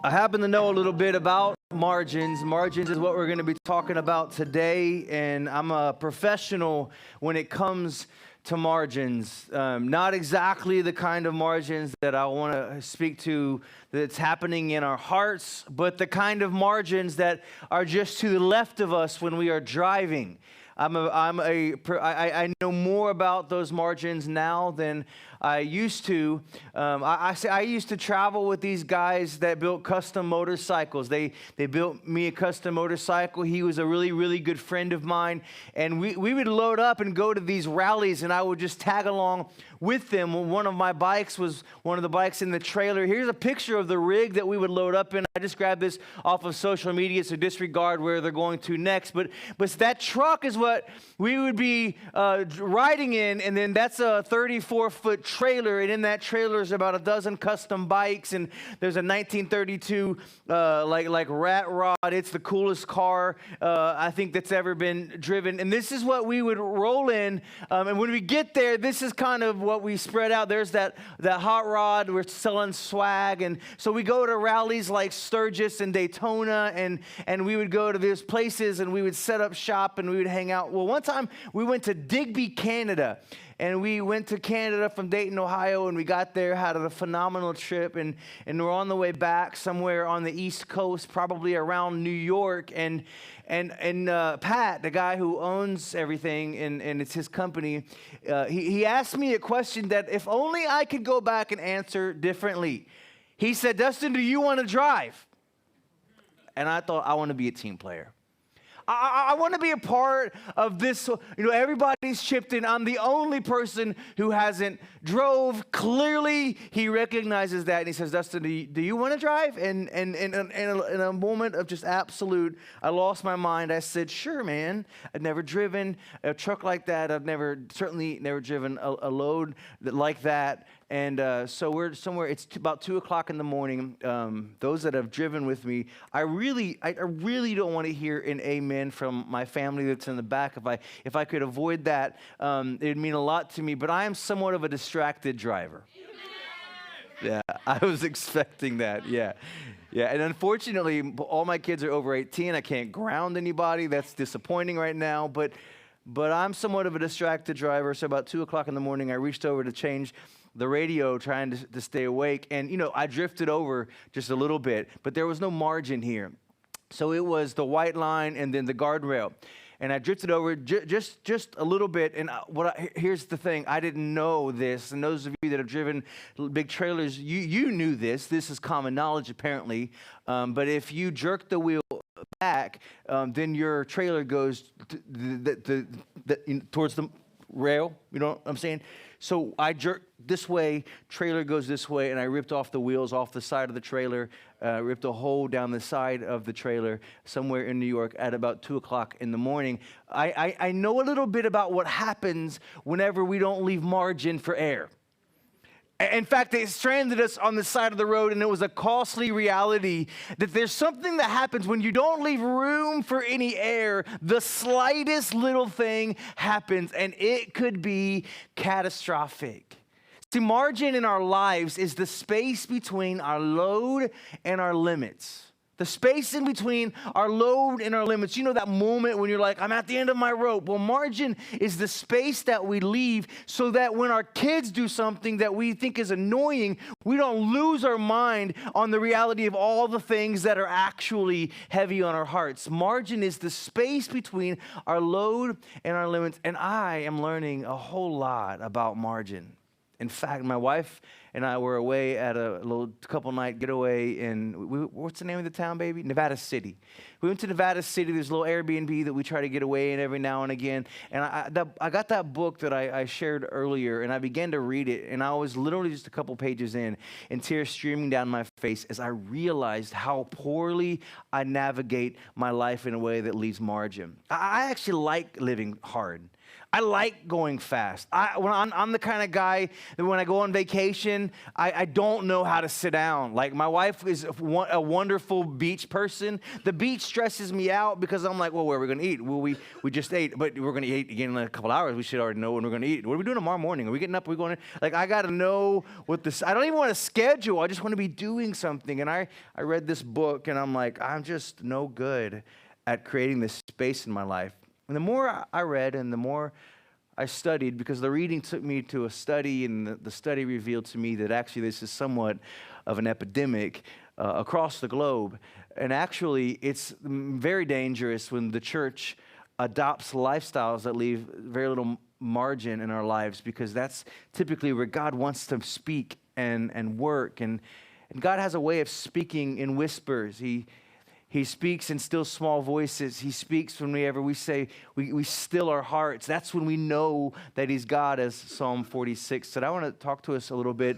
I happen to know a little bit about margins. Margins is what we're going to be talking about today, and I'm a professional when it comes to margins. Not exactly the kind of margins that I want to speak to that's happening in our hearts, but the kind of margins that are just to the left of us when we are driving. I know more about those margins now than I used to. I used to travel with these guys that built custom motorcycles. They built me a custom motorcycle. He was a really, really good friend of mine. And we would load up and go to these rallies, and I would just tag along with them. One of my bikes was one of the bikes in the trailer. Here's a picture of the rig that we would load up in. I just grabbed this off of social media, so disregard where they're going to next. But that truck is what we would be riding in, and then that's a 34-foot trailer, and in that trailer is about a dozen custom bikes, and there's a 1932 like rat rod. It's the coolest car I think that's ever been driven, and this is what we would roll in, and when we get there, this is kind of what we spread out. There's that hot rod. We're selling swag, and so we go to rallies like Sturgis and Daytona, and we would go to these places, and we would set up shop, and we would hang out. Well, one time we went to Digby, Canada. And we went to Canada from Dayton, Ohio, and we got there, had a phenomenal trip, and we're on the way back somewhere on the East Coast, probably around New York, and Pat, the guy who owns everything, and it's his company, he asked me a question that if only I could go back and answer differently. He said, "Dustin, do you want to drive?" And I thought, I want to be a team player. I want to be a part of this. Everybody's chipped in. I'm the only person who hasn't drove. Clearly, he recognizes that, and he says, "Dustin, do you want to drive?" And in a moment of just absolute, I lost my mind. I said, "Sure, man." I'd never driven a truck like that. I've certainly never driven a load like that. And so we're somewhere, it's about 2 o'clock in the morning. Those that have driven with me, I really don't want to hear an amen from my family that's in the back. If I could avoid that, it would mean a lot to me. But I am somewhat of a distracted driver. Yeah, I was expecting that, yeah. And unfortunately, all my kids are over 18. I can't ground anybody. That's disappointing right now. But I'm somewhat of a distracted driver. So about 2 o'clock in the morning, I reached over to change the radio, trying to stay awake. And, I drifted over just a little bit, but there was no margin here. So it was the white line and then the guardrail. And I drifted over just a little bit. And here's the thing. I didn't know this. And those of you that have driven big trailers, you knew this. This is common knowledge, apparently. But if you jerk the wheel back, then your trailer goes towards the rail. You know what I'm saying? So I jerked this way, trailer goes this way, and I ripped off the wheels off the side of the trailer, ripped a hole down the side of the trailer somewhere in New York at about 2 o'clock in the morning. I know a little bit about what happens whenever we don't leave margin for air. In fact, they stranded us on the side of the road, and it was a costly reality that there's something that happens when you don't leave room for any air. The slightest little thing happens, and it could be catastrophic. See, margin in our lives is the space between our load and our limits. The space in between our load and our limits. You know that moment when you're like, I'm at the end of my rope. Well, margin is the space that we leave so that when our kids do something that we think is annoying, we don't lose our mind on the reality of all the things that are actually heavy on our hearts. Margin is the space between our load and our limits. And I am learning a whole lot about margin. In fact, my wife and I were away at a little couple-night getaway in, what's the name of the town, baby? Nevada City. We went to Nevada City. There's a little Airbnb that we try to get away in every now and again. And I got that book that I shared earlier, and I began to read it. And I was literally just a couple pages in, and tears streaming down my face as I realized how poorly I navigate my life in a way that leaves margin. I actually like living hard. I like going fast. I'm the kind of guy that when I go on vacation, I don't know how to sit down. Like my wife is a wonderful beach person. The beach stresses me out because I'm like, well, where are we going to eat? Well, we just ate, but we're going to eat again in a couple hours. We should already know when we're going to eat. What are we doing tomorrow morning? Are we getting up? Are we going to, like, I got to know what this, I don't even want to schedule. I just want to be doing something. And I read this book and I'm like, I'm just no good at creating this space in my life. And the more I read and the more I studied, because the reading took me to a study, and the study revealed to me that actually this is somewhat of an epidemic across the globe. And actually, it's very dangerous when the church adopts lifestyles that leave very little margin in our lives, because that's typically where God wants to speak and work. And God has a way of speaking in whispers. He speaks in still small voices. He speaks whenever we say, we still our hearts. That's when we know that he's God, as Psalm 46 said. I want to talk to us a little bit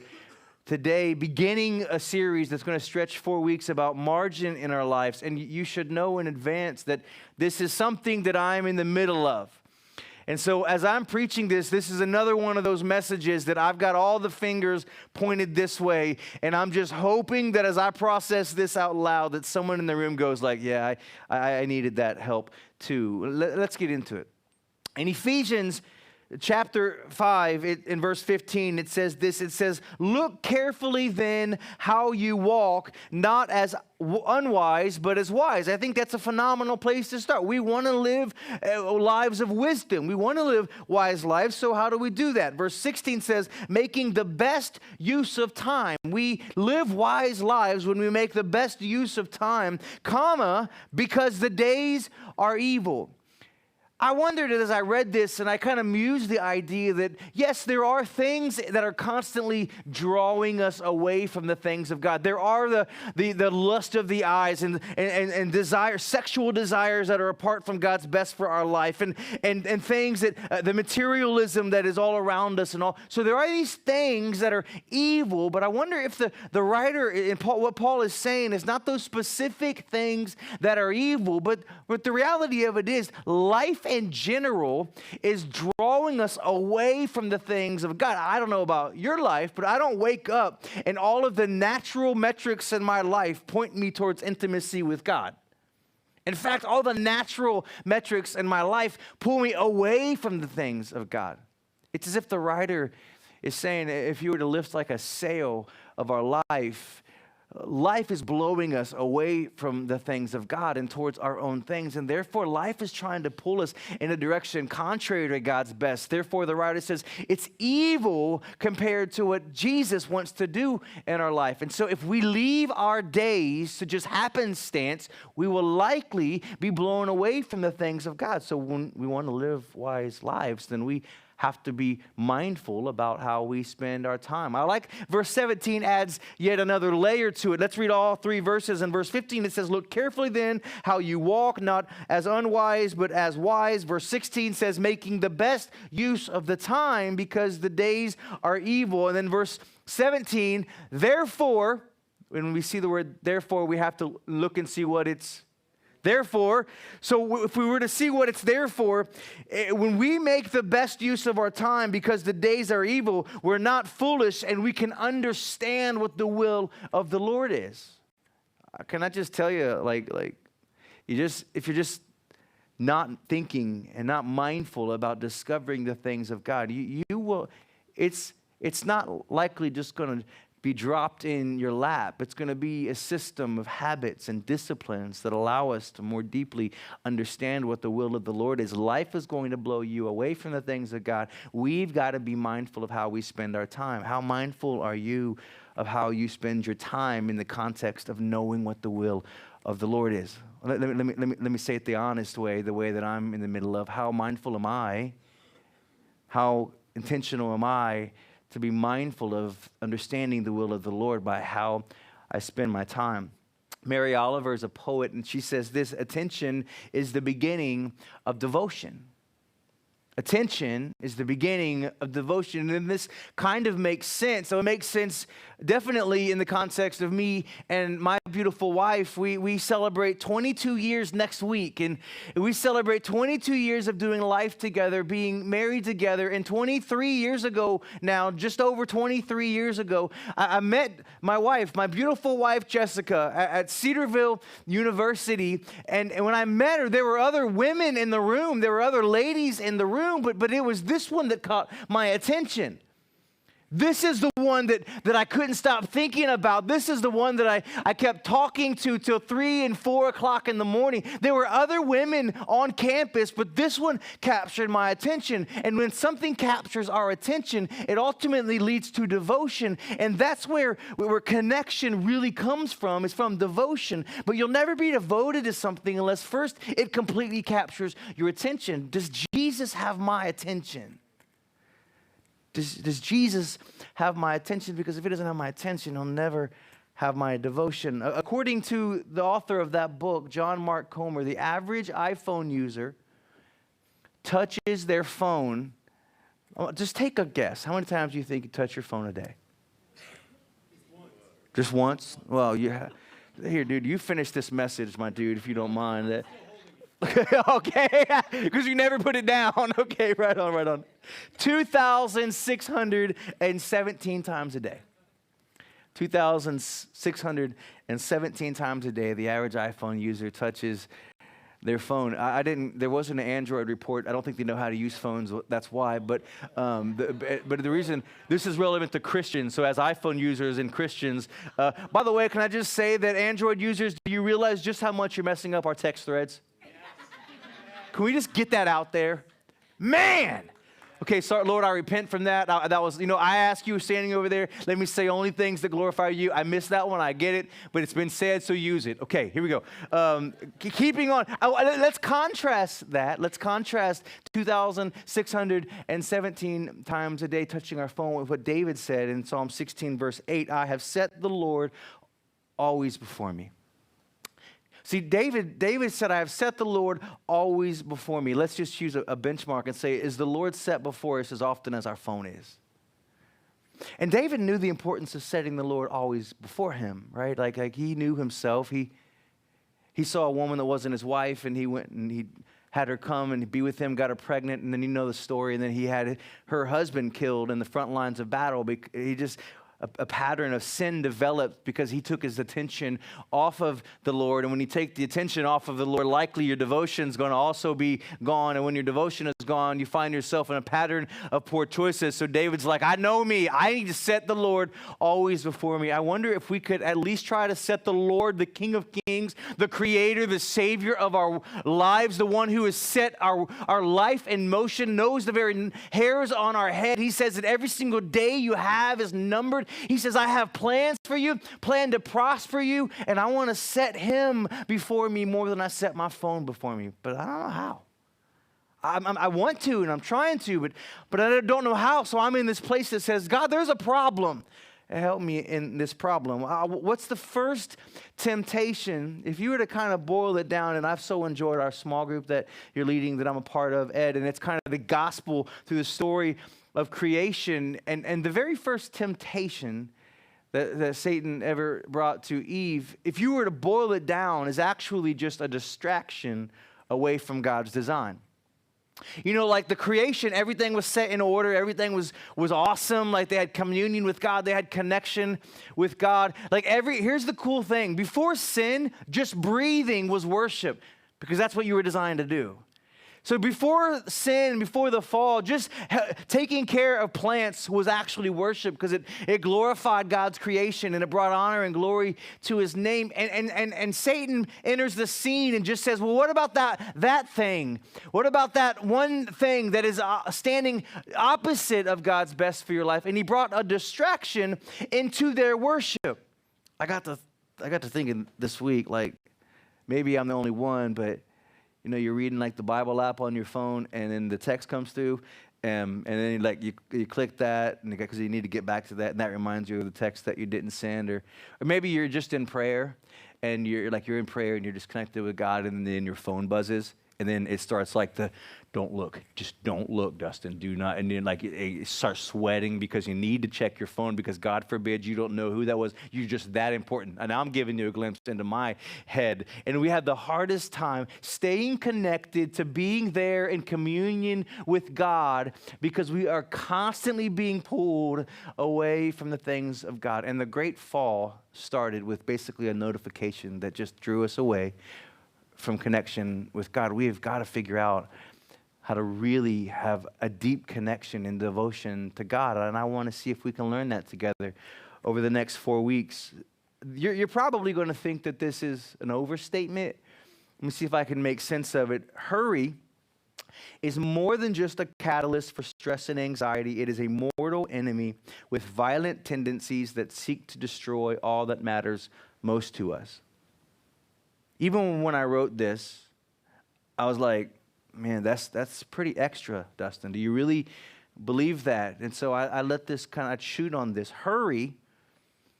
today, beginning a series that's going to stretch 4 weeks about margin in our lives. And you should know in advance that this is something that I'm in the middle of. And so as I'm preaching this is another one of those messages that I've got all the fingers pointed this way, and I'm just hoping that as I process this out loud that someone in the room goes like, yeah, I needed that help too. Let's get into it. In Ephesians chapter 5, in verse 15, it says this. It says, look carefully then how you walk, not as unwise, but as wise. I think that's a phenomenal place to start. We want to live lives of wisdom. We want to live wise lives. So how do we do that? Verse 16 says, making the best use of time. We live wise lives when we make the best use of time, because the days are evil. I wondered as I read this, and I kind of mused the idea that, yes, there are things that are constantly drawing us away from the things of God. There are the lust of the eyes and desire, sexual desires that are apart from God's best for our life, and things that, the materialism that is all around us and all. So there are these things that are evil, but I wonder if the writer, in Paul, what Paul is saying is not those specific things that are evil, but the reality of it is life in general is drawing us away from the things of God. I don't know about your life, but I don't wake up and all of the natural metrics in my life point me towards intimacy with God. In fact, all the natural metrics in my life pull me away from the things of God. It's as if the writer is saying, if you were to lift like a sail of our life is blowing us away from the things of God and towards our own things. And therefore, life is trying to pull us in a direction contrary to God's best. Therefore, the writer says it's evil compared to what Jesus wants to do in our life. And so if we leave our days to just happenstance, we will likely be blown away from the things of God. So when we want to live wise lives, then we have to be mindful about how we spend our time. I like verse 17 adds yet another layer to it. Let's read all three verses. In verse 15, it says, look carefully then how you walk, not as unwise, but as wise. Verse 16 says, making the best use of the time because the days are evil. And then verse 17, therefore, when we see the word therefore, we have to look and see what it's therefore. So if we were to see what it's there for, when we make the best use of our time because the days are evil, we're not foolish and we can understand what the will of the Lord is. Can I just tell you, if you're just not thinking and not mindful about discovering the things of God, you will, it's not likely just going to be dropped in your lap. It's going to be a system of habits and disciplines that allow us to more deeply understand what the will of the Lord is. Life is going to blow you away from the things of God. We've got to be mindful of how we spend our time. How mindful are you of how you spend your time in the context of knowing what the will of the Lord is? Let me say it the honest way, the way that I'm in the middle of. How mindful am I? How intentional am I to be mindful of understanding the will of the Lord by how I spend my time? Mary Oliver is a poet, and she says this: attention is the beginning of devotion. Attention is the beginning of devotion, and this kind of makes sense. So it makes sense definitely in the context of me and my beautiful wife. We celebrate 22 years next week, and we celebrate 22 years of doing life together, being married together. And 23 years ago now, just over 23 years ago, I met my wife, my beautiful wife, Jessica, at Cedarville University. And when I met her, there were other women in the room. There were other ladies in the room, but it was this one that caught my attention. This is the one that I couldn't stop thinking about. This is the one that I kept talking to till 3 and 4 o'clock in the morning. There were other women on campus, but this one captured my attention. And when something captures our attention, it ultimately leads to devotion. And that's where connection really comes from, is from devotion. But you'll never be devoted to something unless first it completely captures your attention. Does Jesus have my attention? Does Jesus have my attention? Because if he doesn't have my attention, he'll never have my devotion. According to the author of that book, John Mark Comer, the average iPhone user touches their phone. Just take a guess. How many times do you think you touch your phone a day? Just once? Well, here, dude, you finish this message, my dude, if you don't mind. Okay, because you never put it down. Okay, right on. 2,617 times a day. 2,617 times a day, the average iPhone user touches their phone. There wasn't an Android report. I don't think they know how to use phones. That's why. But the reason this is relevant to Christians, so as iPhone users and Christians, by the way, can I just say that Android users, do you realize just how much you're messing up our text threads? Can we just get that out there? Man! Okay, sorry, Lord, I repent from that. That was, I ask you standing over there, let me say only things that glorify you. I missed that one, I get it, but it's been said, so use it. Okay, here we go. Keeping on, let's contrast that. Let's contrast 2,617 times a day touching our phone with what David said in Psalm 16, verse 8, I have set the Lord always before me. See, David said, I have set the Lord always before me. Let's just use a benchmark and say, is the Lord set before us as often as our phone is? And David knew the importance of setting the Lord always before him, right? Like he knew himself. He saw a woman that wasn't his wife, and he went and he had her come and be with him, got her pregnant, and then you know the story. And then he had her husband killed in the front lines of battle. A pattern of sin developed because he took his attention off of the Lord. And when you take the attention off of the Lord, likely your devotion is going to also be gone. And when your devotion is gone, you find yourself in a pattern of poor choices. So David's like, I know me. I need to set the Lord always before me. I wonder if we could at least try to set the Lord, the King of Kings, the Creator, the Savior of our lives, the one who has set our life in motion, knows the very hairs on our head. He says that every single day you have is numbered. He says, I have plans for you, plan to prosper you, and I want to set him before me more than I set my phone before me. But I don't know how. I want to, and I'm trying to, but I don't know how. So I'm in this place that says, God, there's a problem. Help me in this problem. What's the first temptation? If you were to kind of boil it down, and I've so enjoyed our small group that you're leading that I'm a part of, Ed, and it's kind of the gospel through the story of creation, and the very first temptation that Satan ever brought to Eve, if you were to boil it down, is actually just a distraction away from God's design. Like the creation, everything was set in order, everything was awesome, like they had communion with God, they had connection with God. Here's the cool thing, before sin, just breathing was worship, because that's what you were designed to do. So before sin, before the fall, just taking care of plants was actually worship, because it glorified God's creation and it brought honor and glory to his name. And Satan enters the scene and just says, well, what about that thing? What about that one thing that is standing opposite of God's best for your life? And he brought a distraction into their worship. I got to thinking this week, like maybe I'm the only one, but you're reading like the Bible app on your phone, and then the text comes through, and then you click that, because you need to get back to that, and that reminds you of the text that you didn't send, or maybe you're just in prayer, and you're in prayer, and you're just connected with God, and then your phone buzzes, And then it starts like don't look, just don't look, Dustin, do not. And then like it starts sweating because you need to check your phone because God forbid you don't know who that was. You're just that important. And I'm giving you a glimpse into my head. And we had the hardest time staying connected to being there in communion with God because we are constantly being pulled away from the things of God. And the great fall started with basically a notification that just drew us away from connection with God. We have got to figure out how to really have a deep connection and devotion to God. And I want to see if we can learn that together over the next 4 weeks. You're probably going to think that this is an overstatement. Let me see if I can make sense of it. Hurry is more than just a catalyst for stress and anxiety. It is a mortal enemy with violent tendencies that seek to destroy all that matters most to us. Even when I wrote this, I was like, man, that's pretty extra, Dustin. Do you really believe that? And so I let this kind of shoot on this. Hurry,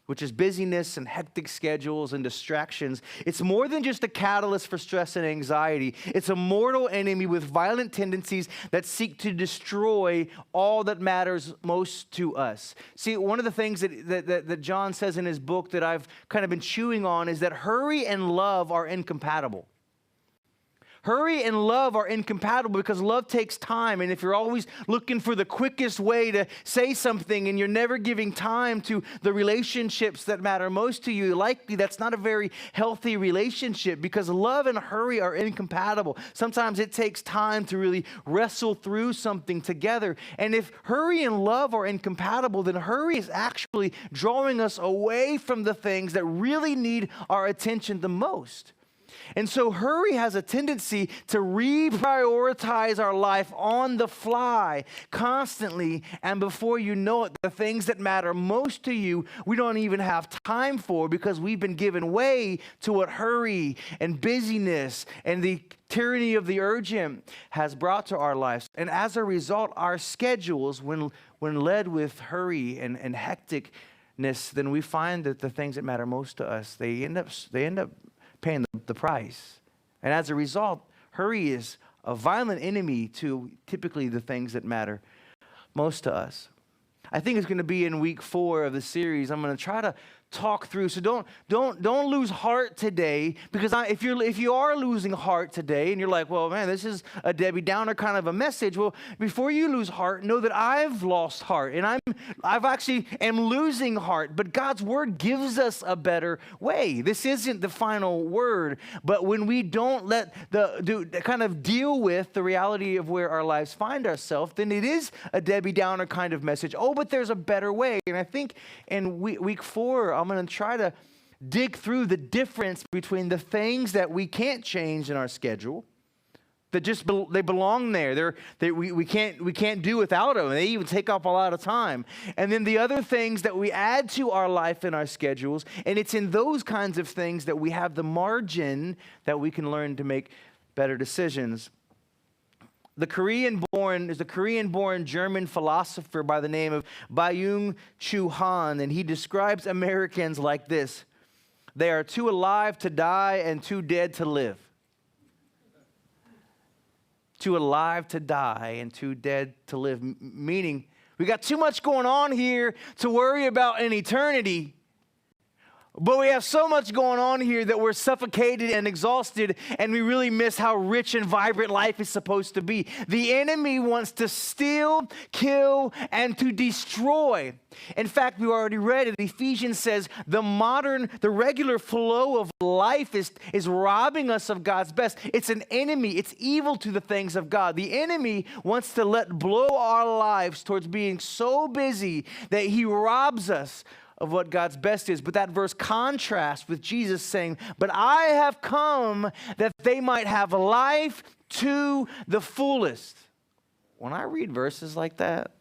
which is busyness and hectic schedules and distractions, it's more than just a catalyst for stress and anxiety. It's a mortal enemy with violent tendencies that seek to destroy all that matters most to us. See, one of the things that John says in his book that I've kind of been chewing on is that hurry and love are incompatible. Hurry and love are incompatible because love takes time. And if you're always looking for the quickest way to say something and you're never giving time to the relationships that matter most to you, likely that's not a very healthy relationship because love and hurry are incompatible. Sometimes it takes time to really wrestle through something together. And if hurry and love are incompatible, then hurry is actually drawing us away from the things that really need our attention the most. And so hurry has a tendency to reprioritize our life on the fly constantly. And before you know it, the things that matter most to you, we don't even have time for because we've been given way to what hurry and busyness and the tyranny of the urgent has brought to our lives. And as a result, our schedules, when led with hurry and hecticness, then we find that the things that matter most to us, they end up paying the price. And as a result, hurry is a violent enemy to typically the things that matter most to us. I think it's going to be in week 4 of the series. I'm going to try to talk through. So don't lose heart today, because if you are losing heart today and you're like, well, man, this is a Debbie Downer kind of a message. Well, before you lose heart, know that I've lost heart and I've actually am losing heart. But God's word gives us a better way. This isn't the final word, but when we don't let kind of deal with the reality of where our lives find ourselves, then it is a Debbie Downer kind of message. Oh, but there's a better way. And I think in week 4, I'm going to try to dig through the difference between the things that we can't change in our schedule, that just they belong there. We can't do without them. They even take up a lot of time. And then the other things that we add to our life and our schedules, and it's in those kinds of things that we have the margin that we can learn to make better decisions. There's a Korean-born German philosopher by the name of Byung-Chul Han, and he describes Americans like this: they are too alive to die and too dead to live. Too alive to die and too dead to live, meaning we got too much going on here to worry about in eternity. But we have so much going on here that we're suffocated and exhausted, and we really miss how rich and vibrant life is supposed to be. The enemy wants to steal, kill, and to destroy. In fact, we already read it. Ephesians says the regular flow of life is robbing us of God's best. It's an enemy. It's evil to the things of God. The enemy wants to blow our lives towards being so busy that he robs us of what God's best is. But that verse contrasts with Jesus saying, but I have come that they might have life to the fullest. When I read verses like that,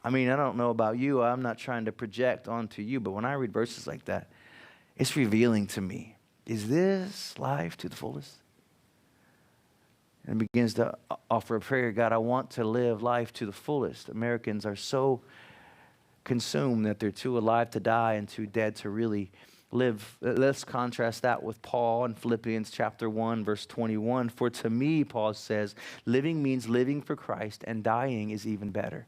I mean, I don't know about you. I'm not trying to project onto you, but when I read verses like that, it's revealing to me. Is this life to the fullest? And begins to offer a prayer. God, I want to live life to the fullest. Americans are so consumed that they're too alive to die and too dead to really live. Let's contrast that with Paul in Philippians chapter 1, verse 21. For to me, Paul says, living means living for Christ, and dying is even better.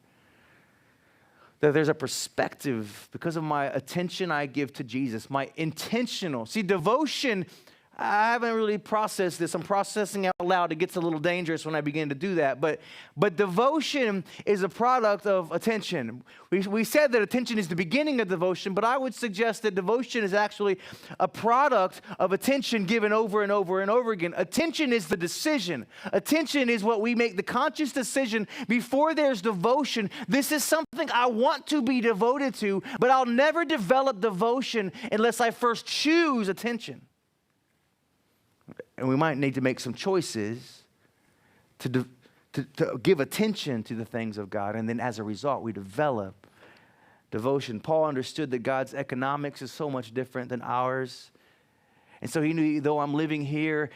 That there's a perspective because of my attention I give to Jesus, my intentional. See, devotion, I haven't really processed this. I'm processing out loud. It gets a little dangerous when I begin to do that. But devotion is a product of attention. We said that attention is the beginning of devotion, but I would suggest that devotion is actually a product of attention given over and over and over again. Attention is the decision. Attention is what we make the conscious decision before there's devotion. This is something I want to be devoted to, but I'll never develop devotion unless I first choose attention. And we might need to make some choices to give attention to the things of God. And then as a result, we develop devotion. Paul understood that God's economics is so much different than ours. And so he knew, though I'm living here,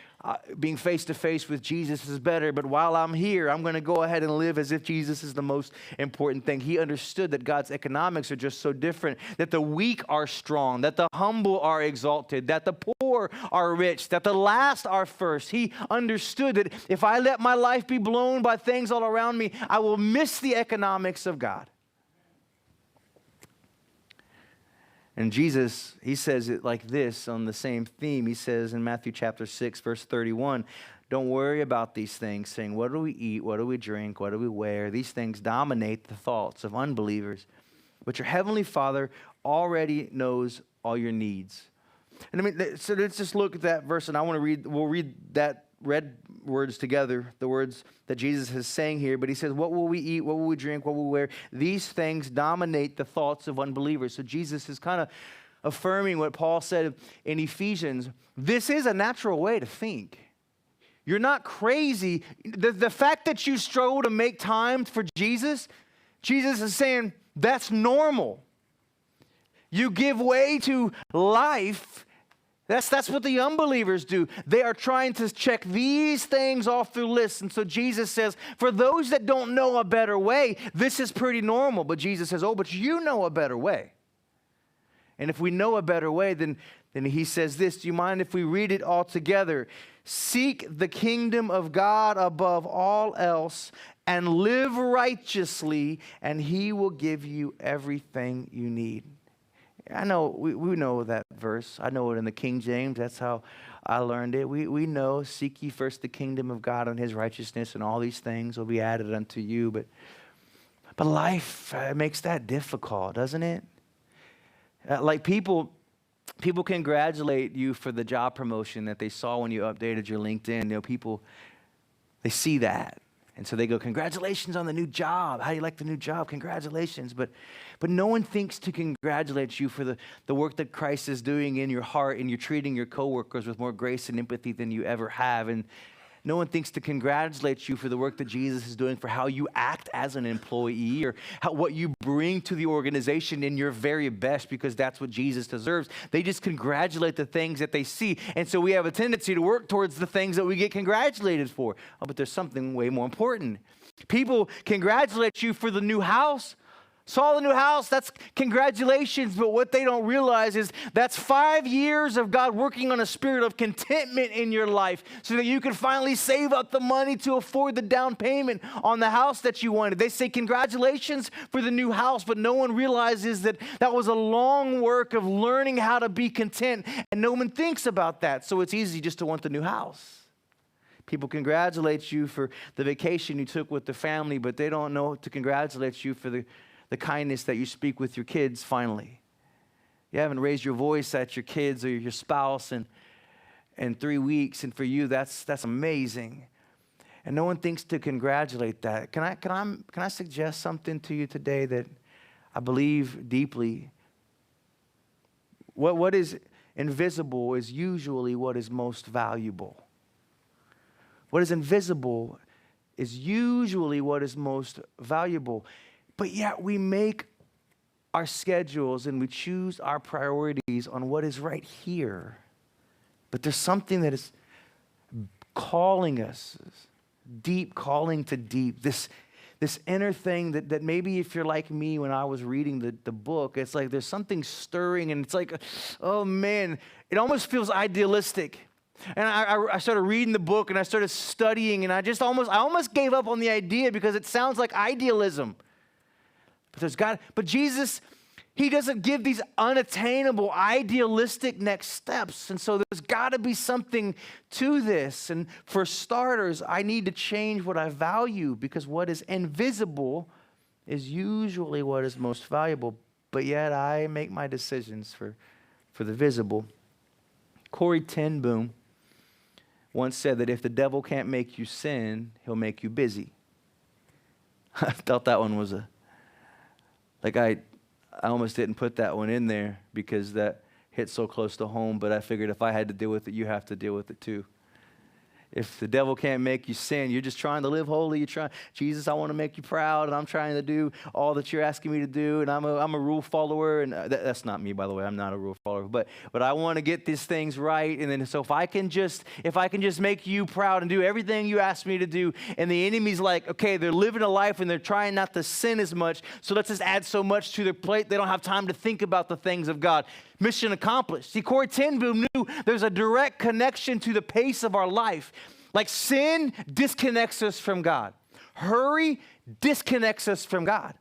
being face to face with Jesus is better. But while I'm here, I'm going to go ahead and live as if Jesus is the most important thing. He understood that God's economics are just so different, that the weak are strong, that the humble are exalted, that the poor are rich, that the last are first. He understood that if I let my life be blown by things all around me, I will miss the economics of God. And Jesus, he says it like this on the same theme. He says in Matthew chapter 6, verse 31, don't worry about these things, saying, what do we eat? What do we drink? What do we wear? These things dominate the thoughts of unbelievers. But your heavenly Father already knows all your needs. And I mean, so let's just look at that verse, and we'll read that red words together, the words that Jesus is saying here. But he says, what will we eat? What will we drink? What will we wear? These things dominate the thoughts of unbelievers. So Jesus is kind of affirming what Paul said in Ephesians. This is a natural way to think. You're not crazy. The fact that you struggle to make time for Jesus, Jesus is saying that's normal. You give way to life. That's what the unbelievers do. They are trying to check these things off their list. And so Jesus says, for those that don't know a better way, this is pretty normal. But Jesus says, oh, but you know a better way. And if we know a better way, then he says this. Do you mind if we read it all together? Seek the kingdom of God above all else and live righteously, and he will give you everything you need. I know, we know that verse. I know it in the King James. That's how I learned it. We know, seek ye first the kingdom of God and his righteousness, and all these things will be added unto you. But life makes that difficult, doesn't it? Like people congratulate you for the job promotion that they saw when you updated your LinkedIn. You know, people, they see that. And so they go, congratulations on the new job. How do you like the new job? Congratulations. But no one thinks to congratulate you for the work that Christ is doing in your heart, and you're treating your coworkers with more grace and empathy than you ever have. And no one thinks to congratulate you for the work that Jesus is doing for how you act as an employee, or what you bring to the organization in your very best, because that's what Jesus deserves. They just congratulate the things that they see. And so we have a tendency to work towards the things that we get congratulated for. Oh, but there's something way more important. People congratulate you for the new house. Saw the new house, that's congratulations, but what they don't realize is that's 5 years of God working on a spirit of contentment in your life so that you can finally save up the money to afford the down payment on the house that you wanted. They say congratulations for the new house, but no one realizes that was a long work of learning how to be content, and no one thinks about that, so it's easy just to want the new house. People congratulate you for the vacation you took with the family, but they don't know to congratulate you for the kindness that you speak with your kids finally. You haven't raised your voice at your kids or your spouse in 3 weeks, and for you, that's amazing. And no one thinks to congratulate that. Can I suggest something to you today that I believe deeply? What is invisible is usually what is most valuable. What is invisible is usually what is most valuable. But yet we make our schedules and we choose our priorities on what is right here. But there's something that is calling us, deep calling to deep, this this inner thing that maybe if you're like me when I was reading the book, it's like there's something stirring, and it's like, oh man, it almost feels idealistic. And I started reading the book, and I started studying, and I almost gave up on the idea because it sounds like idealism. But Jesus, he doesn't give these unattainable, idealistic next steps. And so there's got to be something to this. And for starters, I need to change what I value, because what is invisible is usually what is most valuable. But yet I make my decisions for the visible. Corrie ten Boom once said that if the devil can't make you sin, he'll make you busy. I thought that one was I almost didn't put that one in there because that hit so close to home, but I figured if I had to deal with it, you have to deal with it too. If the devil can't make you sin, you're just trying to live holy. You're trying, Jesus, I want to make you proud, and I'm trying to do all that you're asking me to do, and I'm a rule follower, and that's not me, by the way. I'm not a rule follower, but I want to get these things right, and then so if I can just make you proud and do everything you ask me to do, and the enemy's like, okay, they're living a life and they're trying not to sin as much, so let's just add so much to their plate they don't have time to think about the things of God. Mission accomplished. See, Corrie ten Boom knew there's a direct connection to the pace of our life. Like sin disconnects us from God. Hurry disconnects us from God.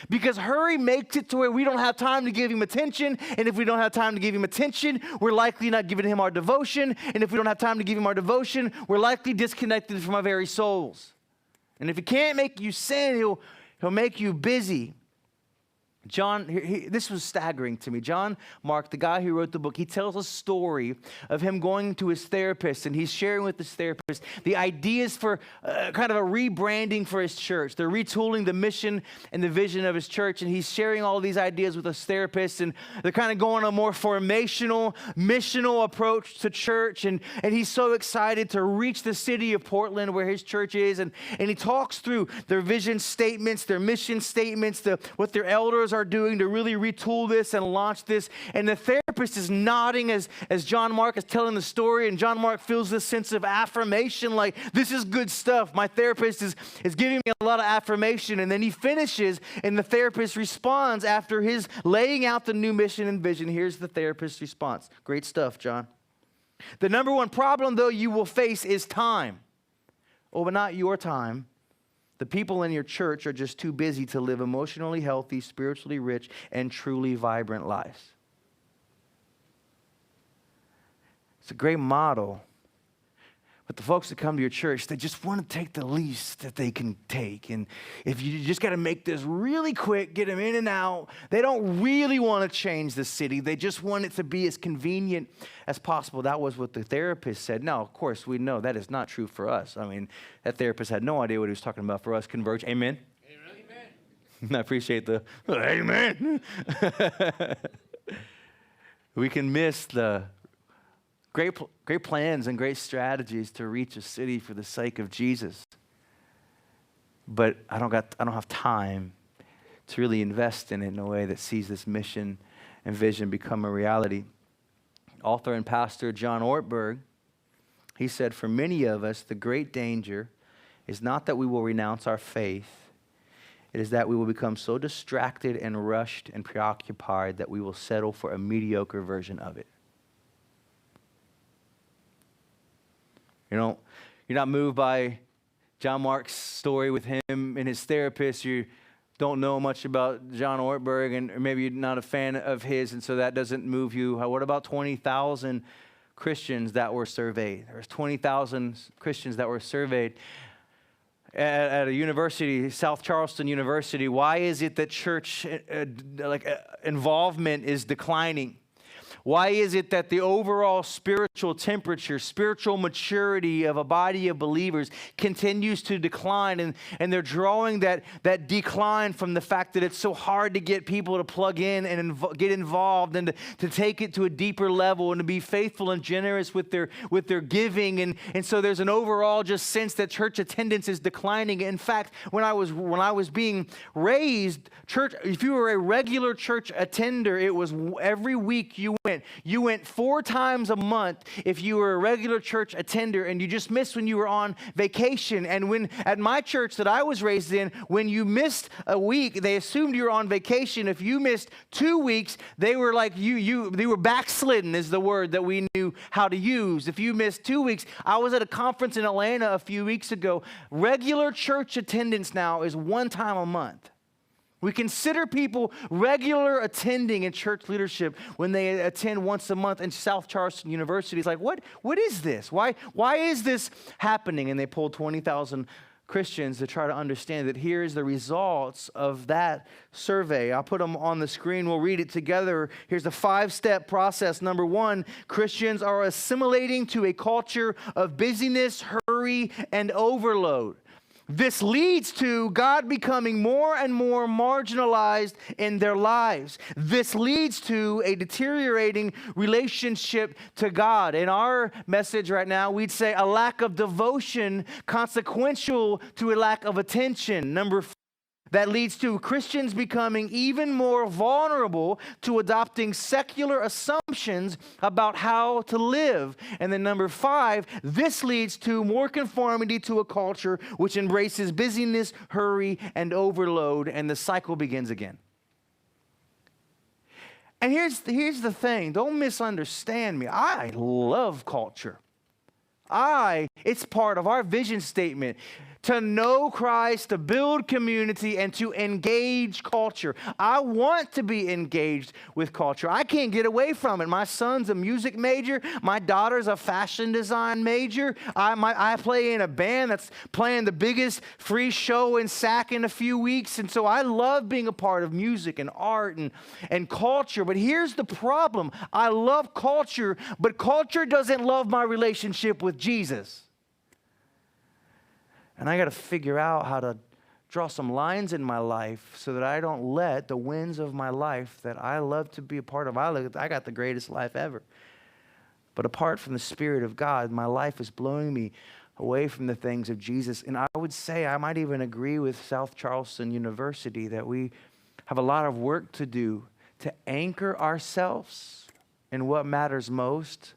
Because hurry makes it to where we don't have time to give him attention. And if we don't have time to give him attention, we're likely not giving him our devotion. And if we don't have time to give him our devotion, we're likely disconnected from our very souls. And if he can't make you sin, he'll make you busy. John, this was staggering to me. John Mark, the guy who wrote the book, he tells a story of him going to his therapist, and he's sharing with his therapist the ideas for kind of a rebranding for his church. They're retooling the mission and the vision of his church, and he's sharing all of these ideas with his therapist, and they're kind of going a more formational, missional approach to church, and he's so excited to reach the city of Portland where his church is, and he talks through their vision statements, their mission statements, what their elders are doing to really retool this and launch this. And the therapist is nodding as John Mark is telling the story, and John Mark feels this sense of affirmation, like, this is good stuff. My therapist is giving me a lot of affirmation. And then he finishes, and the therapist responds after his laying out the new mission and vision. Here's the therapist's response. Great stuff, John. The number one problem, though, you will face is time. Oh, but not your time. The people in your church are just too busy to live emotionally healthy, spiritually rich, and truly vibrant lives. It's a great model. But the folks that come to your church, they just want to take the least that they can take. And if you just got to make this really quick, get them in and out, they don't really want to change the city. They just want it to be as convenient as possible. That was what the therapist said. Now, of course, we know that is not true for us. I mean, that therapist had no idea what he was talking about for us. Converge, amen? Amen. I appreciate the amen. We can miss the great plans and great strategies to reach a city for the sake of Jesus. But I don't have time to really invest in it in a way that sees this mission and vision become a reality. Author and pastor John Ortberg, he said, for many of us, the great danger is not that we will renounce our faith. It is that we will become so distracted and rushed and preoccupied that we will settle for a mediocre version of it. You know, you're not moved by John Mark's story with him and his therapist. You don't know much about John Ortberg, and maybe you're not a fan of his, and so that doesn't move you. What about 20,000 Christians that were surveyed? There's 20,000 Christians that were surveyed at a university, South Charleston University. Why is it that church involvement is declining? Why is it that the overall spiritual temperature, spiritual maturity of a body of believers continues to decline? And they're drawing that decline from the fact that it's so hard to get people to plug in and get involved and to take it to a deeper level and to be faithful and generous with their giving. And so there's an overall just sense that church attendance is declining. In fact, when I was being raised, church, if you were a regular church attender, it was every week you went. went. You went 4 times a month if you were a regular church attender, and you just missed when you were on vacation. And when at my church that I was raised in, when you missed a week, they assumed you were on vacation. If you missed 2 weeks, they were like they were backslidden is the word that we knew how to use. If you missed 2 weeks, I was at a conference in Atlanta a few weeks ago. Regular church attendance now is 1 time a month. We consider people regular attending in church leadership when they attend once a month in South Charleston University. It's like, what is this? Why is this happening? And they pulled 20,000 Christians to try to understand that here is the results of that survey. I'll put them on the screen. We'll read it together. Here's a 5-step process. Number 1, Christians are assimilating to a culture of busyness, hurry, and overload. This leads to God becoming more and more marginalized in their lives. This leads to a deteriorating relationship to God. In our message right now, we'd say a lack of devotion consequential to a lack of attention. Number 4, that leads to Christians becoming even more vulnerable to adopting secular assumptions about how to live. And then number 5, this leads to more conformity to a culture which embraces busyness, hurry, and overload, and the cycle begins again. And here's the thing. Don't misunderstand me. I love culture. It's part of our vision statement. To know Christ, to build community, and to engage culture. I want to be engaged with culture. I can't get away from it. My son's a music major. My daughter's a fashion design major. I play in a band that's playing the biggest free show in Sac in a few weeks. And so I love being a part of music and art and culture. But here's the problem. I love culture, but culture doesn't love my relationship with Jesus. And I got to figure out how to draw some lines in my life so that I don't let the winds of my life that I love to be a part of. I got the greatest life ever. But apart from the Spirit of God, my life is blowing me away from the things of Jesus. And I would say, I might even agree with South Charleston University that we have a lot of work to do to anchor ourselves in what matters most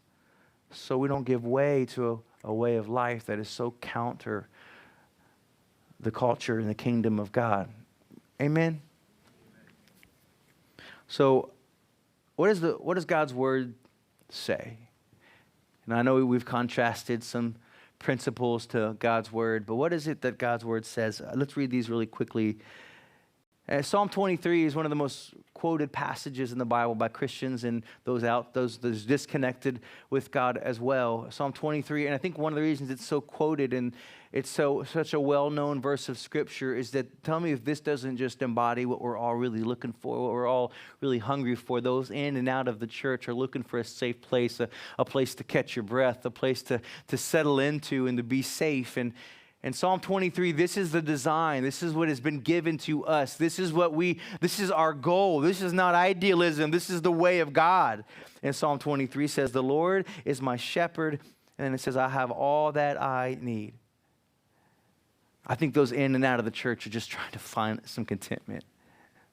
so we don't give way to a way of life that is so counter the culture and the kingdom of God. Amen? So, what does God's word say? And I know we've contrasted some principles to God's word, but what is it that God's word says? Let's read these really quickly. Psalm 23 is one of the most quoted passages in the Bible by Christians and those disconnected with God as well. Psalm 23, and I think one of the reasons it's so quoted and it's such a well-known verse of Scripture is that, tell me if this doesn't just embody what we're all really looking for, what we're all really hungry for. Those in and out of the church are looking for a safe place, a place to catch your breath, a place to settle into and to be safe. And Psalm 23, this is the design. This is what has been given to us. This is our goal. This is not idealism. This is the way of God. And Psalm 23 says, the Lord is my shepherd. And then it says, I have all that I need. I think those in and out of the church are just trying to find some contentment,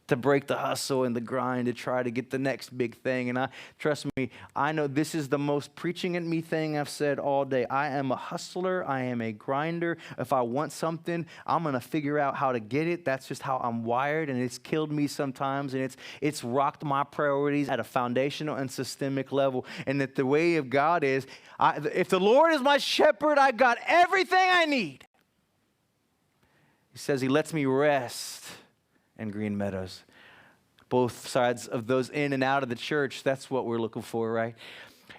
to break the hustle and the grind, to try to get the next big thing. And trust me, I know this is the most preaching at me thing I've said all day. I am a hustler. I am a grinder. If I want something, I'm going to figure out how to get it. That's just how I'm wired, and it's killed me sometimes, and it's rocked my priorities at a foundational and systemic level. And that the way of God is, if the Lord is my shepherd, I got everything I need. He says he lets me rest in green meadows. Both sides of those in and out of the church, that's what we're looking for, right?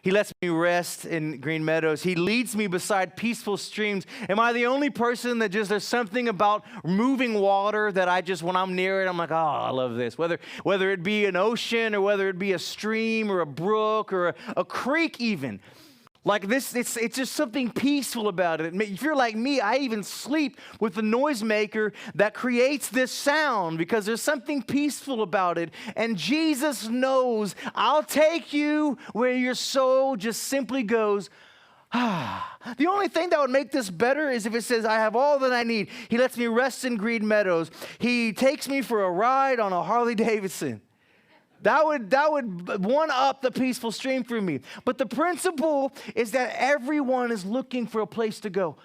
He lets me rest in green meadows. He leads me beside peaceful streams. Am I the only person that there's something about moving water that when I'm near it, I'm like, oh, I love this. Whether it be an ocean or whether it be a stream or a brook or a creek even. Like this, it's just something peaceful about it. If you're like me, I even sleep with the noisemaker that creates this sound because there's something peaceful about it. And Jesus knows, I'll take you where your soul just simply goes, ah. The only thing that would make this better is if it says, I have all that I need. He lets me rest in green meadows. He takes me for a ride on a Harley Davidson. That would one up the peaceful stream for me. But the principle is that everyone is looking for a place to go.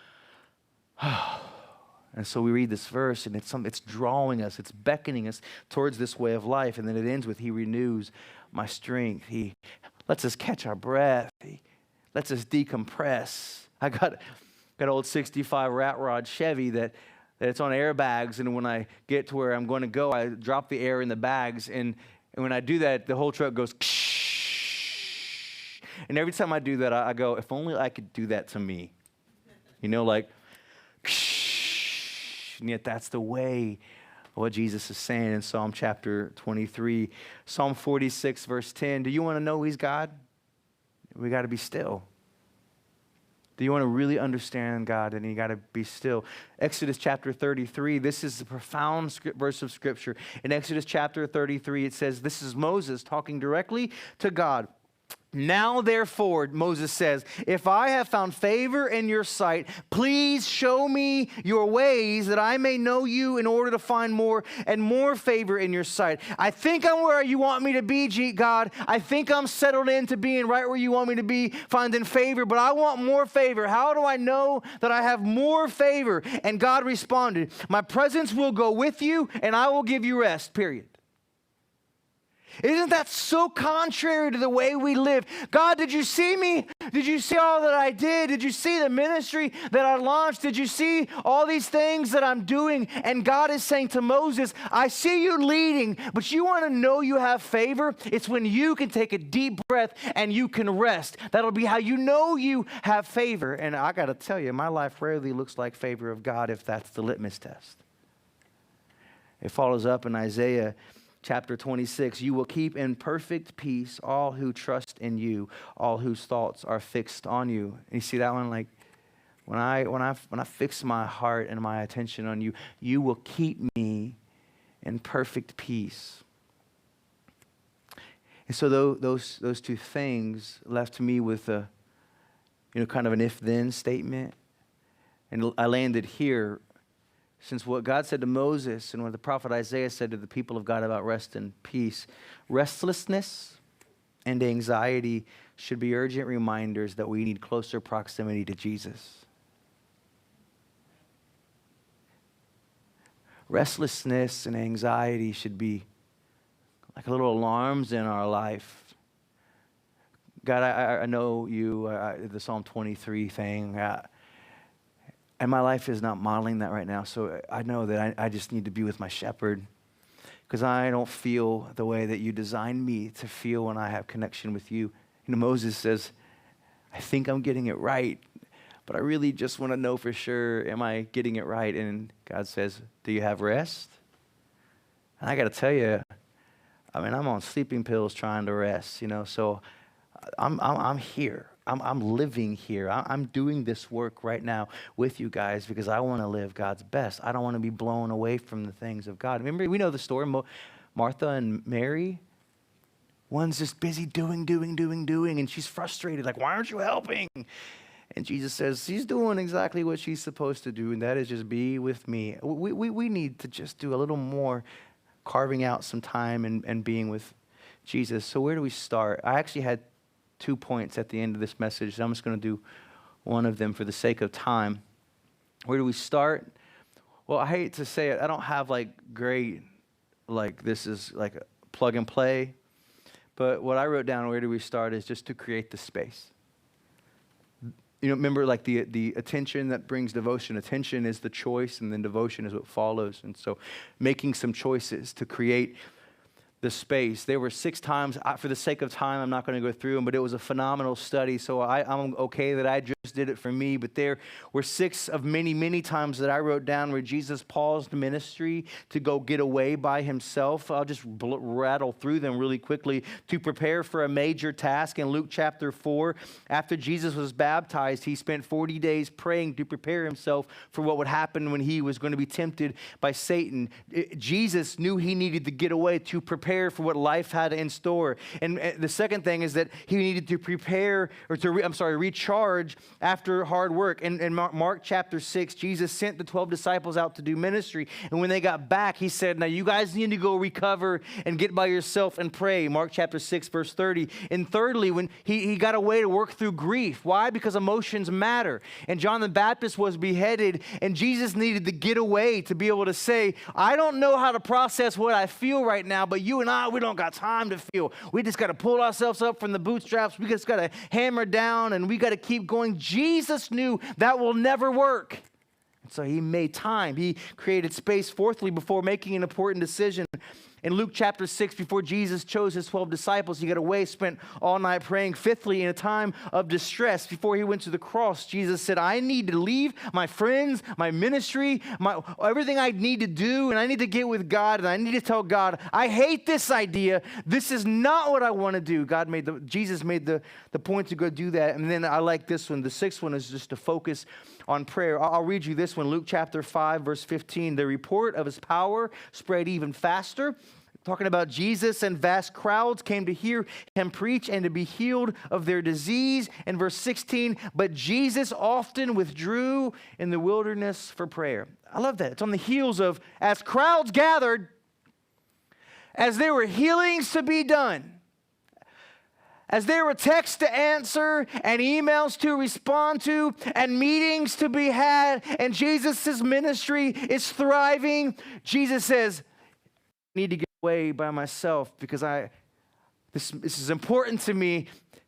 And so we read this verse, and it's drawing us, it's beckoning us towards this way of life. And then it ends with, He renews my strength. He lets us catch our breath. He lets us decompress. I got an old 65 rat rod Chevy that it's on airbags, and when I get to where I'm going to go, I drop the air in the bags, and when I do that, the whole truck goes ksh. And every time I do that, I go, if only I could do that to me. You know, like ksh. And yet that's the way of what Jesus is saying in Psalm chapter 23. Psalm 46, verse 10. Do you want to know He's God? We got to be still. Do you want to really understand God? And you got to be still. Exodus chapter 33, this is a profound verse of Scripture. In Exodus chapter 33, it says, this is Moses talking directly to God. Now, therefore, Moses says, if I have found favor in your sight, please show me your ways that I may know you in order to find more and more favor in your sight. I think I'm where you want me to be, God. I think I'm settled into being right where you want me to be, finding favor, but I want more favor. How do I know that I have more favor? And God responded, my presence will go with you and I will give you rest, period. Isn't that so contrary to the way we live? God, did you see me? Did you see all that I did? Did you see the ministry that I launched? Did you see all these things that I'm doing? And God is saying to Moses, I see you leading, but you want to know you have favor? It's when you can take a deep breath and you can rest. That'll be how you know you have favor. And I got to tell you, my life rarely looks like favor of God if that's the litmus test. It follows up in Isaiah Chapter 26, you will keep in perfect peace all who trust in you, all whose thoughts are fixed on you. And you see that one? Like, when I fix my heart and my attention on you, you will keep me in perfect peace. And so those two things left me with a, kind of an if-then statement. And I landed here. Since what God said to Moses and what the prophet Isaiah said to the people of God about rest and peace, restlessness and anxiety should be urgent reminders that we need closer proximity to Jesus. Restlessness and anxiety should be like little alarms in our life. God, I know you, the Psalm 23 thing, and my life is not modeling that right now, so I know that I just need to be with my shepherd because I don't feel the way that you designed me to feel when I have connection with you. Moses says, I think I'm getting it right, but I really just want to know for sure, am I getting it right? And God says, do you have rest? And I got to tell you, I'm on sleeping pills trying to rest, so I'm here. I'm living here. I'm doing this work right now with you guys because I want to live God's best. I don't want to be blown away from the things of God. Remember, we know the story, Martha and Mary. One's just busy doing, and she's frustrated, like, why aren't you helping? And Jesus says, she's doing exactly what she's supposed to do, and that is just be with me. We need to just do a little more carving out some time and being with Jesus. So where do we start? I actually had 2 points at the end of this message. I'm just going to do one of them for the sake of time. Where do we start? Well, I hate to say it. I don't have this is like a plug and play. But what I wrote down, where do we start, is just to create the space. Remember like the attention that brings devotion. Attention is the choice, and then devotion is what follows. And so making some choices to create the space. There were 6 times, for the sake of time, I'm not going to go through them, but it was a phenomenal study, so I'm okay that I just did it for me, but there were 6 of many, many times that I wrote down where Jesus paused ministry to go get away by himself. I'll just rattle through them really quickly. To prepare for a major task in Luke chapter 4, after Jesus was baptized, he spent 40 days praying to prepare himself for what would happen when he was going to be tempted by Satan. Jesus knew he needed to get away to prepare prepare for what life had in store. And the second thing is that he needed to prepare, or recharge after hard work. In Mark chapter 6, Jesus sent the 12 disciples out to do ministry. And when they got back, he said, now you guys need to go recover and get by yourself and pray. Mark chapter 6, verse 30. And thirdly, when he got a way to work through grief. Why? Because emotions matter. And John the Baptist was beheaded, and Jesus needed to get away to be able to say, I don't know how to process what I feel right now, but you and I, we don't got time to feel. We just got to pull ourselves up from the bootstraps. We just got to hammer down, and we got to keep going. Jesus knew that will never work. And so he made time. He created space. Fourthly, before making an important decision, in Luke chapter 6, before Jesus chose his 12 disciples, he got away, spent all night praying. Fifthly, in a time of distress, before he went to the cross, Jesus said, I need to leave my friends, my ministry, everything I need to do, and I need to get with God, and I need to tell God, I hate this idea. This is not what I want to do. Jesus made the point to go do that. And then I like this one. The sixth one is just to focus on prayer. I'll read you this one. Luke chapter 5, verse 15. The report of his power spread even faster. Talking about Jesus, and vast crowds came to hear him preach and to be healed of their disease. And verse 16, but Jesus often withdrew in the wilderness for prayer. I love that. It's on the heels of, as crowds gathered, as there were healings to be done, as there were texts to answer and emails to respond to and meetings to be had, and Jesus' ministry is thriving, Jesus says, I need to get away by myself because this is important to me.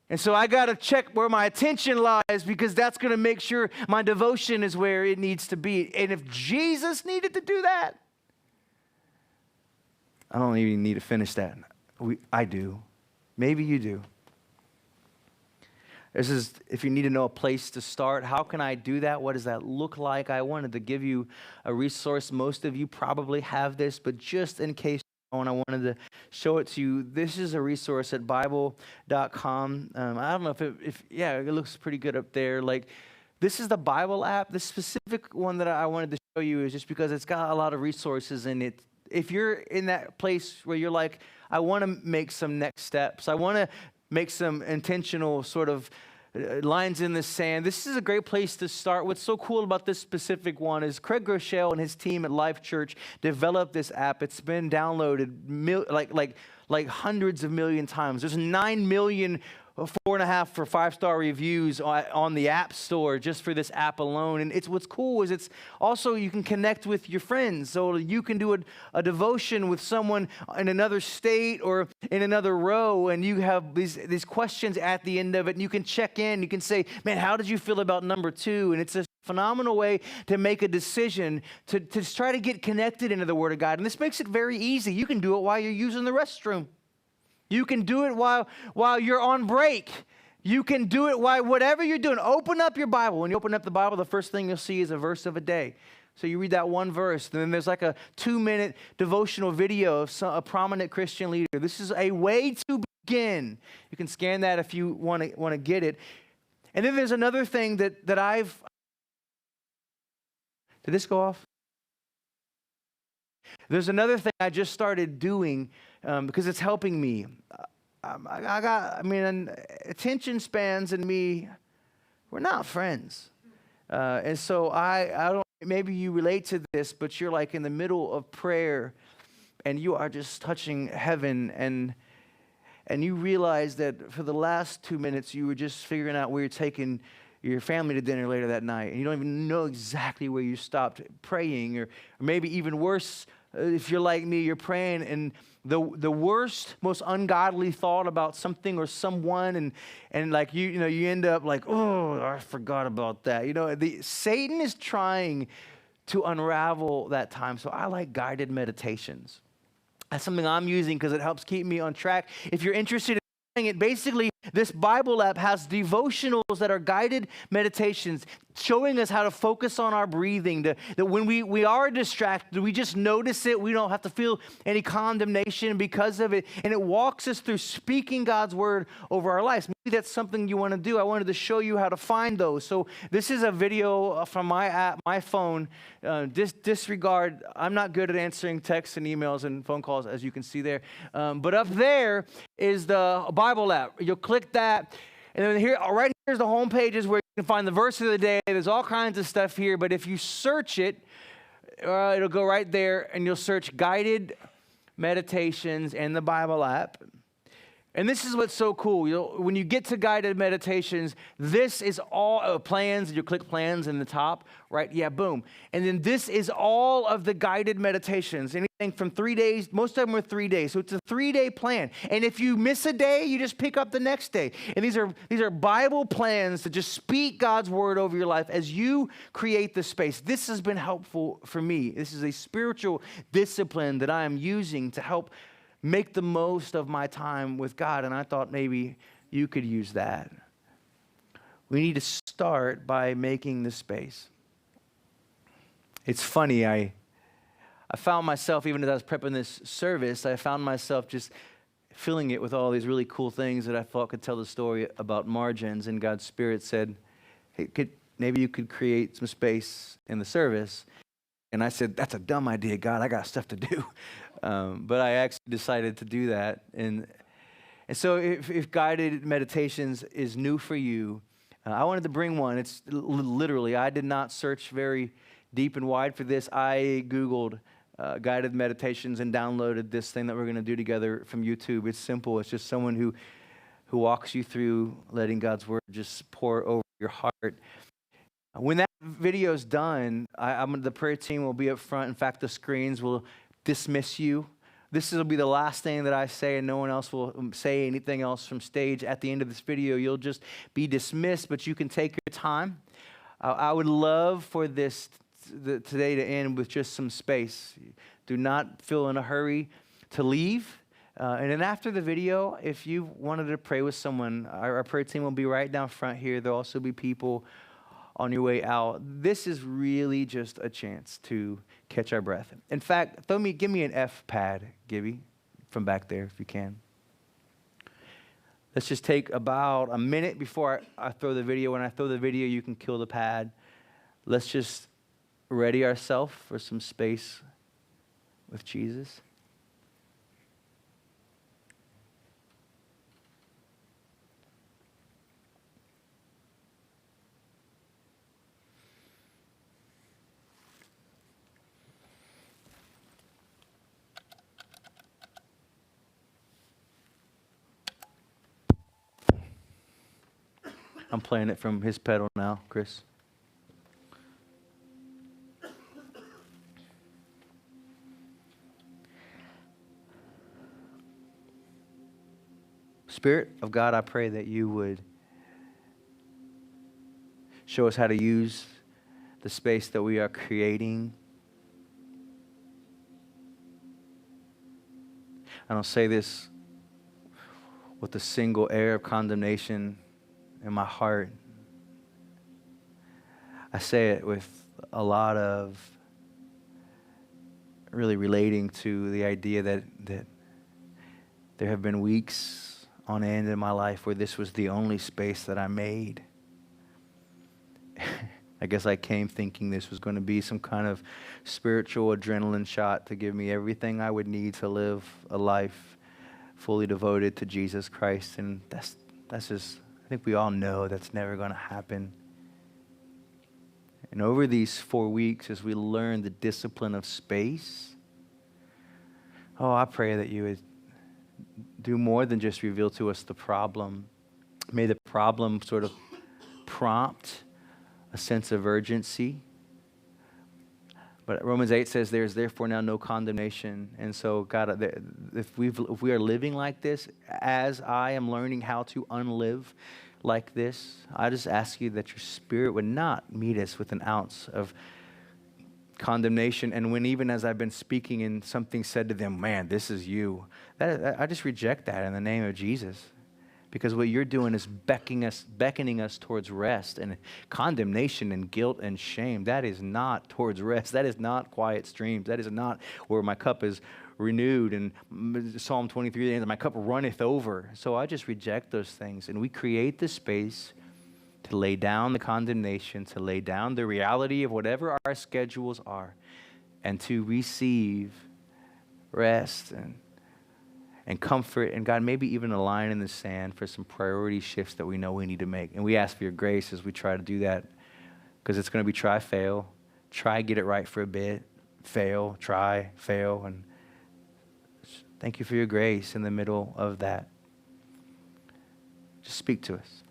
And so I got to check where my attention lies, because that's going to make sure my devotion is where it needs to be. And if Jesus needed to do that, I don't even need to finish that. I do. Maybe you do. This is, if you need to know a place to start, how can I do that? What does that look like? I wanted to give you a resource. Most of you probably have this, but just in case you don't, I wanted to show it to you. This is a resource at Bible.com. I don't know if it looks pretty good up there. Like, this is the Bible app. The specific one that I wanted to show you is just because it's got a lot of resources in it. If you're in that place where you're like, I want to make some next steps, I want to make some intentional sort of lines in the sand, this is a great place to start. What's so cool about this specific one is Craig Groeschel and his team at Life Church developed this app. It's been downloaded like hundreds of million times. There's 9 million 4.5 for 5-star reviews on the App Store just for this app alone. And what's cool is it's also, you can connect with your friends. So you can do a devotion with someone in another state or in another row, and you have these questions at the end of it, and you can check in. You can say, man, how did you feel about number 2? And it's a phenomenal way to make a decision to try to get connected into the Word of God. And this makes it very easy. You can do it while you're using the restroom. You can do it while you're on break. You can do it while whatever you're doing. Open up your Bible. When you open up the Bible, the first thing you'll see is a verse of a day. So you read that one verse, and then there's like a 2-minute devotional video of a prominent Christian leader. This is a way to begin. You can scan that if you want to get it. And then there's another thing that I've... Did this go off? There's another thing I just started doing because it's helping me. Attention spans and me, we're not friends. And so I don't, maybe you relate to this, but you're like in the middle of prayer and you are just touching heaven, and you realize that for the last 2 minutes you were just figuring out where you're taking your family to dinner later that night, and you don't even know exactly where you stopped praying, or maybe even worse, if you're like me, you're praying and the worst, most ungodly thought about something or someone, and like you end up like, oh, I forgot about that. Satan is trying to unravel that time. So I like guided meditations. That's something I'm using because it helps keep me on track. If you're interested in it, basically, this Bible app has devotionals that are guided meditations. showing us how to focus on our breathing, that when we are distracted, we just notice it. We don't have to feel any condemnation because of it. And it walks us through speaking God's word over our lives. Maybe that's something you want to do. I wanted to show you how to find those. So this is a video from my app, my phone. Disregard, I'm not good at answering texts and emails and phone calls, as you can see there. But up there is the Bible app. You'll click that. And then here, right here's the home pages where you can find the verse of the day. There's all kinds of stuff here. But if you search it, it'll go right there, and you'll search guided meditations in the Bible app. And this is what's so cool. When you get to guided meditations, this is all plans. You click plans in the top, right? Yeah, boom. And then this is all of the guided meditations. Anything from 3 days, most of them are 3 days. So it's a 3-day plan. And if you miss a day, you just pick up the next day. And these are Bible plans to just speak God's word over your life as you create the space. This has been helpful for me. This is a spiritual discipline that I am using to help make the most of my time with God, and I thought maybe you could use that. We need to start by making the space. It's funny, I found myself, even as I was prepping this service, I found myself just filling it with all these really cool things that I thought could tell the story about margins, and God's Spirit said, hey, maybe you could create some space in the service. And I said, that's a dumb idea, God. I got stuff to do. But I actually decided to do that. And so if guided meditations is new for you, I wanted to bring one. It's literally, I did not search very deep and wide for this. I Googled guided meditations and downloaded this thing that we're going to do together from YouTube. It's simple. It's just someone who walks you through letting God's word just pour over your heart. When that video's done, the prayer team will be up front. In fact, the screens will dismiss you. This will be the last thing that I say, and no one else will say anything else from stage. At the end of this video, you'll just be dismissed, but you can take your time. I would love for this today to end with just some space. Do not feel in a hurry to leave. And then after the video, if you wanted to pray with someone, our prayer team will be right down front here. There'll also be people on your way out. This is really just a chance to catch our breath. In fact, give me an F pad, Gibby, from back there if you can. Let's just take about a minute before I throw the video. When I throw the video, you can kill the pad. Let's just ready ourselves for some space with Jesus. I'm playing it from his pedal now, Chris. Spirit of God, I pray that you would show us how to use the space that we are creating. I don't say this with a single air of condemnation in my heart. I say it with a lot of really relating to the idea that there have been weeks on end in my life where this was the only space that I made. I guess I came thinking this was going to be some kind of spiritual adrenaline shot to give me everything I would need to live a life fully devoted to Jesus Christ. And that's just, I think we all know that's never going to happen. And over these 4 weeks, as we learn the discipline of space, I pray that you would do more than just reveal to us the problem. May the problem sort of prompt a sense of urgency. But Romans 8 says there is therefore now no condemnation. And so, God, if we are living like this, as I am learning how to unlive like this, I just ask you that your Spirit would not meet us with an ounce of condemnation. And when even as I've been speaking and something said to them, man, this is you, I just reject that in the name of Jesus. Because what you're doing is beckoning us towards rest, and condemnation and guilt and shame. That is not towards rest. That is not quiet streams. That is not where my cup is renewed. And Psalm 23, my cup runneth over. So I just reject those things. And we create the space to lay down the condemnation, to lay down the reality of whatever our schedules are, and to receive rest and comfort, and God, maybe even a line in the sand for some priority shifts that we know we need to make. And we ask for your grace as we try to do that, because it's going to be try, fail, try, get it right for a bit, fail, try, fail, and thank you for your grace in the middle of that. Just speak to us.